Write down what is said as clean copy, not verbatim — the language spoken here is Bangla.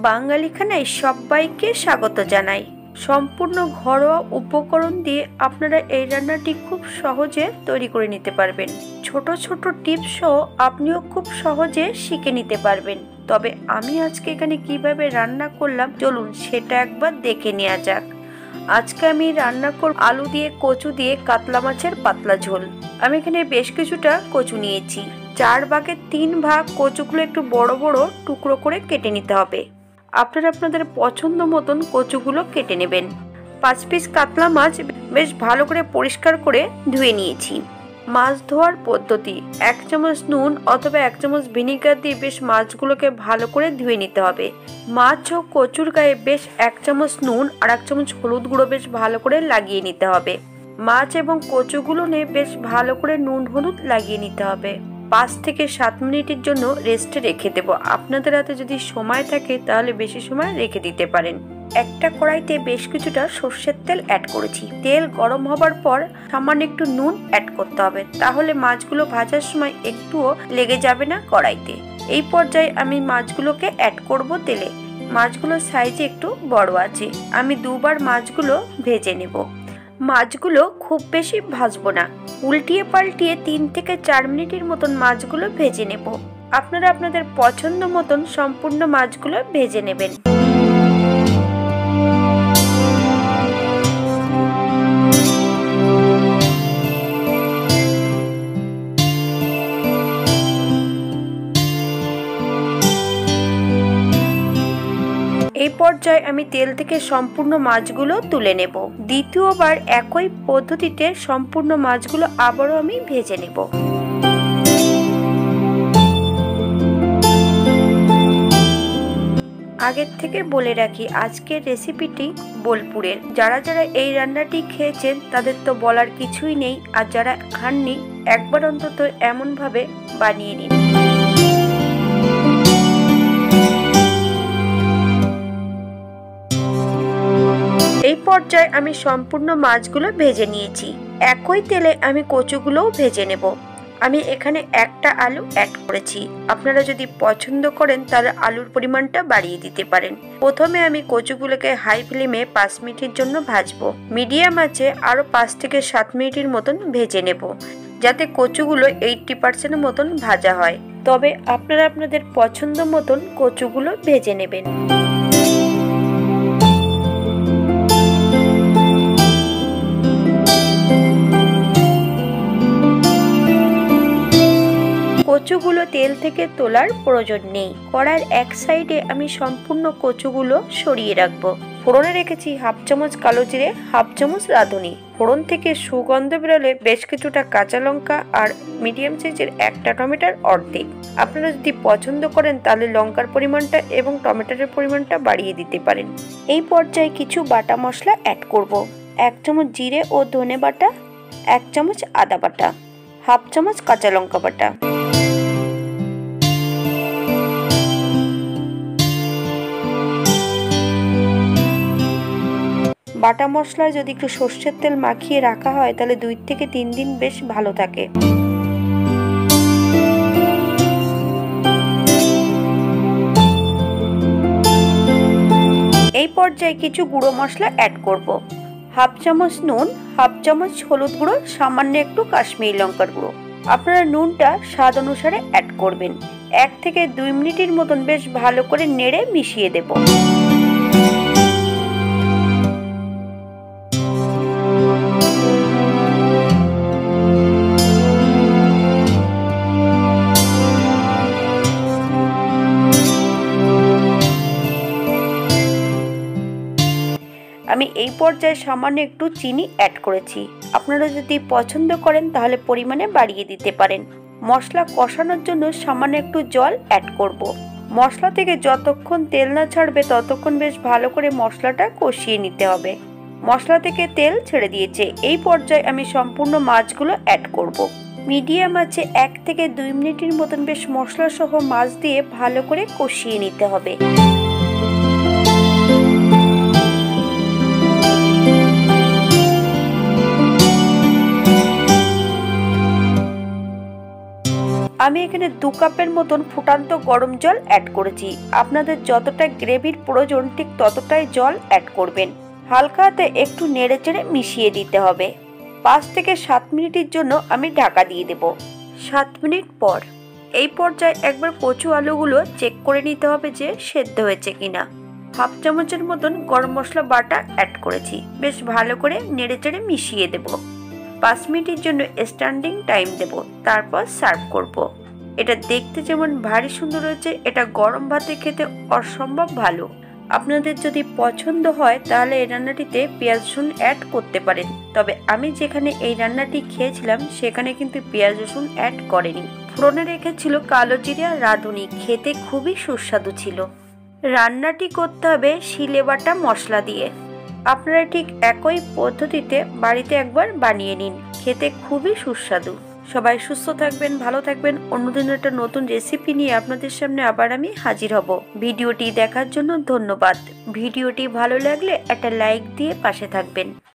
বাঙালি খানায় সবাইকে স্বাগত জানাই। সম্পূর্ণ ঘরোয়া উপকরণ দিয়ে আপনারা এই রান্নাটি খুব সহজে তৈরি করে নিতে পারবেন। ছোট ছোট টিপস সহ আপনিও খুব সহজে শিখে নিতে পারবেন। তবে আমি আজকে এখানে কিভাবে রান্না করলাম চলুন সেটা একবার দেখে নেওয়া যাক। আজকে আমি রান্না করব আলু দিয়ে কচু দিয়ে কাতলা মাছের পাতলা ঝোল। আমি এখানে বেশ কিছুটা কচু নিয়েছি। 4 ভাগের 3 ভাগ কচুগুলো একটু বড় বড় টুকরো করে কেটে নিতে হবে। আপনারা আপনাদের পছন্দ মতন কচুগুলো কেটে নেবেন। 5 পিস কাতলা মাছ বেশ ভালো করে পরিষ্কার করে ধুয়ে নিয়েছি। মাছ ধোয়ার পদ্ধতি: 1 চামচ নুন অথবা 1 চামচ ভিনেগার দিয়ে বেশ মাছগুলোকে ভালো করে ধুয়ে নিতে হবে। মাছ ও কচুর গায়ে বেশ 1 চামচ নুন আর 1 চামচ হলুদ গুঁড়ো বেশ ভালো করে লাগিয়ে নিতে হবে। মাছ এবং কচুগুলো নিয়ে বেশ ভালো করে নুন হলুদ লাগিয়ে নিতে হবে। 5 থেকে 7 মিনিটের জন্য রেস্টে রেখে দেব। আপনাদের হাতে যদি সময় থাকে তাহলে বেশি সময় রেখে দিতে পারেন। একটা কড়াইতে বেশ কিছুটা সর্ষের তেল অ্যাড করেছি। তেল গরম হবার পর সামান্য একটু নুন অ্যাড করতে হবে, তাহলে মাছগুলো ভাজার সময় একটুও লেগে যাবে না কড়াইতে। এই পর্যায়ে আমি মাছগুলোকে অ্যাড করব তেলে। মাছগুলোর সাইজে একটু বড় আছে। আমি দুবার মাছগুলো ভেজে নেব। মাছগুলো খুব বেশি ভাজবো না, উল্টিয়ে পাল্টিয়ে 3 থেকে 4 মিনিটের মতন মাছগুলো ভেজে নেব। আপনারা আপনাদের পছন্দ মতন সম্পূর্ণ মাছগুলো ভেজে নেবেন। এই পর্যায়ে আমি তেল থেকে সম্পূর্ণ মাছগুলো তুলে নেব। দ্বিতীয়বার একই পদ্ধতিতে সম্পূর্ণ মাছগুলো আবারও আমি ভেজে নেব। আগের থেকে বলে রাখি, আজকের রেসিপিটি বোলপুরের। যারা যারা এই রান্নাটি খেয়েছেন তাদের তো বলার কিছুই নেই, আর যারা খাননি একবার অন্তত এমনভাবে বানিয়ে নিন। এই পর্যায়ে আমি সম্পূর্ণ মাছগুলো ভেজে নিয়েছি। একই তেলে আমি কচুগুলোও ভেজে নেব। আমি এখানে একটা আলু অ্যাড করেছি। আপনারা যদি পছন্দ করেন তাহলে আলুর পরিমাণটা বাড়িয়ে দিতে পারেন। প্রথমে আমি কচুগুলোকে হাই ফ্লেমে 5 মিনিটের জন্য ভাজবো। মিডিয়াম আঁচে আরো 5 থেকে 7 মিনিটের মতন ভেজে নেব, যাতে কচুগুলো 80% মতন ভাজা হয়। তবে আপনারা আপনাদের পছন্দ মতন কচুগুলো ভেজে নেবেন। কচুগুলো তেল থেকে তোলার প্রয়োজন নেই। কড়াইয়ের এক সাইডে আমি সম্পূর্ণ কচুগুলো সরিয়ে রাখবো। ফোড়নে রেখেছি 1/2 চামচ কালো জিরে, 1/2 চামচ রাঁধুনি। ফোড়ন থেকে সুগন্ধ বেরোলে বেশ কিছুটা কাঁচা লঙ্কা আর মিডিয়াম সাইজের একটা টমেটোর অর্ধেক। আপনারা যদি পছন্দ করেন তাহলে লঙ্কার পরিমাণটা এবং টমেটোর পরিমাণটা বাড়িয়ে দিতে পারেন। এই পর্যায়ে কিছু বাটা মশলা অ্যাড করব। 1 চামচ জিরে ও ধনে বাটা, 1 চামচ আদা বাটা, 1/2 চামচ কাঁচা লঙ্কা বাটা। বাটা মশলা যদি একটু সর্ষের তেল মাখিয়ে রাখা হয় তাহলে 2 থেকে 3 দিন বেশ ভালো থাকে। এই পর্যায়ে কিছু গুঁড়ো মশলা অ্যাড করব। 1/2 চামচ নুন, 1/2 চামচ হলুদ গুঁড়ো, সামান্য একটু কাশ্মীরি লঙ্কার গুঁড়ো। আপনারা নুনটা স্বাদ অনুসারে অ্যাড করবেন। 1 থেকে 2 মিনিটের মতন বেশ ভালো করে নেড়ে মিশিয়ে দেব। আমি এই পর্যায়ে সামান্য একটু চিনি অ্যাড করেছি। আপনারা যদি পছন্দ করেন তাহলে পরিমাণে বাড়িয়ে দিতে পারেন। মশলা কষানোর জন্য সামান্য একটু জল অ্যাড করব। মশলা থেকে যতক্ষণ তেল না ছাড়বে ততক্ষণ বেশ ভালো করে মশলাটা কষিয়ে নিতে হবে। মশলা থেকে তেল ছেড়ে দিয়েছে। এই পর্যায়ে আমি সম্পূর্ণ মাছগুলো অ্যাড করব। মিডিয়াম আঁচে 1 থেকে 2 মিনিটের মতন বেশ মশলা সহ মাছ দিয়ে ভালো করে কষিয়ে নিতে হবে। আমি এখানে 2 কাপের মতন ফুটান্ত গরম জল অ্যাড করেছি। আপনাদের যতটা গ্রেভির প্রয়োজন ঠিক ততটাই জল অ্যাড করবেন। হালকা হাতে একটু নেড়েচেড়ে মিশিয়ে দিতে হবে। 5 থেকে 7 মিনিটের জন্য আমি ঢাকা দিয়ে দেব। 7 মিনিট পর এই পর্যায়ে একবার কচু আলুগুলো চেক করে নিতে হবে যে সেদ্ধ হয়েছে কিনা। হাফ চামচের মতন গরম মশলা বাটা অ্যাড করেছি। বেশ ভালো করে নেড়েচেড়ে মিশিয়ে দেব। 5 মিনিটের জন্য স্ট্যান্ডিং টাইম দেব, তারপর সার্ভ করব। এটা দেখতে যেমন ভারী সুন্দর হয়েছে, এটা গরম ভাতে খেতে অসম্ভব ভালো। আপনাদের যদি পছন্দ হয় তাহলে এই রান্নাটিতে পেঁয়াজ রসুন অ্যাড করতে পারেন, তবে আমি যেখানে এই রান্নাটি খেয়েছিলাম সেখানে কিন্তু পেঁয়াজ রসুন অ্যাড করেনি। ফোড়নে রেখেছিল কালো জিরা রাঁধুনি, খেতে খুবই সুস্বাদু ছিল। রান্নাটি করতে হবে শিলে বাটা মশলা দিয়ে। আপনারা ঠিক একই পদ্ধতিতে বাড়িতে একবার বানিয়ে নিন, খেতে খুবই সুস্বাদু। সবাই সুস্থ থাকবেন, ভালো থাকবেন। অন্যদিন একটা নতুন রেসিপি নিয়ে আপনাদের সামনে আবার আমি হাজির হব। ভিডিওটি দেখার জন্য ধন্যবাদ। ভিডিওটি ভালো লাগলে একটা লাইক দিয়ে পাশে থাকবেন।